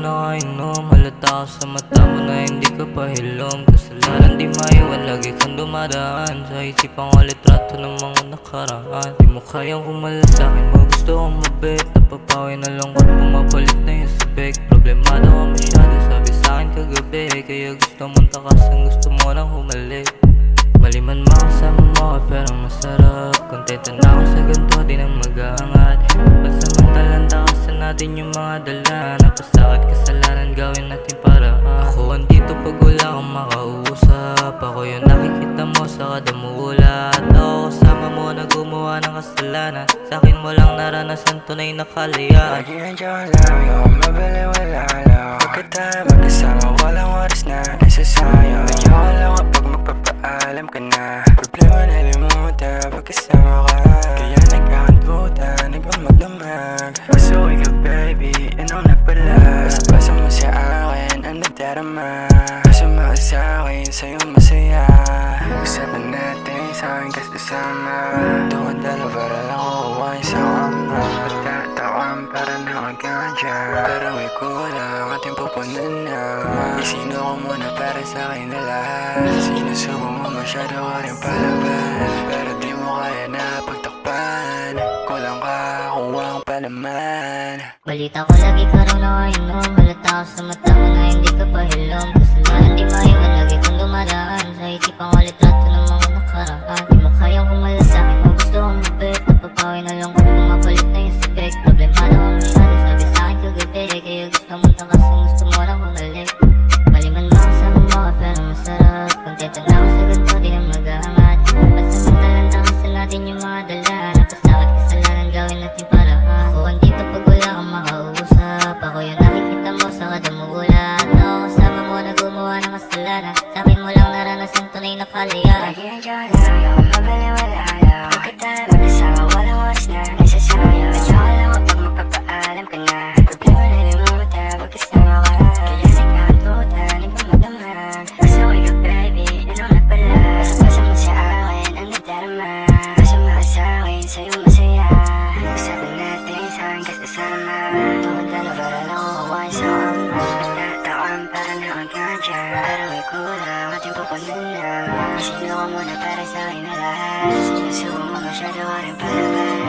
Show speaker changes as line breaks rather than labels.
nakainom, halata ka sa mata mo na hindi ka pahilom. Kasalanan di maiwan, lagi kang dumadaan sa isipan ko litrato ng mga nakaraan. Di mo kayang kumala sa'kin mo, gusto kong mabit. Napapawi na lungkot, pumapalit na yung sabik. Problemado ka masyado, sabi sa'kin kagabi. Kaya gusto mong takasan, gusto mo nang humalik. Maliman makasama mo ka pero masarap. Kontento na ako sa ganito, di na mag-aangat. Pansamantalang takasan natin yung mga dala. Napasakit kasalanan, gawin natin paraan. Ako andito pag wala kang makausap. Ako yung nakikita mo sa kada mula. At ako kasama mo na gumawa ng kasalanan. Sa'kin mo lang naranasan tunay na kalayaan.
Lagi nandiyan lang yung mabaliwala lang. Pagkat tayo magkasama walang oras na nasasayang. Ayoko lang kapag magpapaalam ka na. Problema na limutan pagkasama ka. Kaya nagkakantuta, nagmamagdamag. Pasuwi ka baby, ano na pala. Basta mo sa akin, ang nagdarama. Kasama ka sa'kin, sa'yo masaya. Usapan natin sa'kin kasama. Doon dalawa para lang kukuhain sa kama. Pagtatawan para nakagana dyan. Pero may kulang ating pupunan na. Isino ko muna para sa'kin na lahat. Sinusubo mo masyado ka rin palaban. Pero di mo kaya na pagtakpan. Kulang ka kung walang palaman.
Balita ko lagi ka raw nakainom, halata ka sa mata mo na hindi ka pahilom. Kasalanan di maiwan, lagi kang dumadaan sa isipan ko litrato ng mga nakaraan. Di mo kayang kumala sa'kin kung gusto kong mabit. Napapawi na lungkot, pumapalit na yung sabik. Problemado ka masyado, sabi sa'kin kagabi. Kaya gusto mong takasan, gusto mo lang humalik. Maliman makasama mo ka pero masarap. Kontento na ako sa ganito, di na mag-aangat. Pansamantalang takasan natin yung mga dala. Napasakit kasalanan, gawin natin paraan. Ako andito pag wala kang makausap. Ako yung nakikita mo sa kada mula. At ako kasama mo na gumawa ng kasalanan. Sa'kin mo lang naranasan tunay na kalayaan.
Lagi nandiyan lang yung mabaliwala lang. Pagkat tayo magkasama walang oras na nasasayang. Ayoko lang kapag magpapaalam ka na. Problema na limutan pagkasama ka. Kaya nagkakantuta, nagmamagdamag. Pasuwi ka baby, ano na pala. Basta mo sa akin, ang nagdarama. Kasama ka sa'kin, sa'yo masaya. Usapan natin sa'kin kasama. Doon dalawa para lang kukuhain sa kama. Pagtatawan para nakagana dyan. Pero may kulang ating pupunan na. Isino ko muna para sa'kin na lahat. Sinusubo mo masyado ka rin palaban.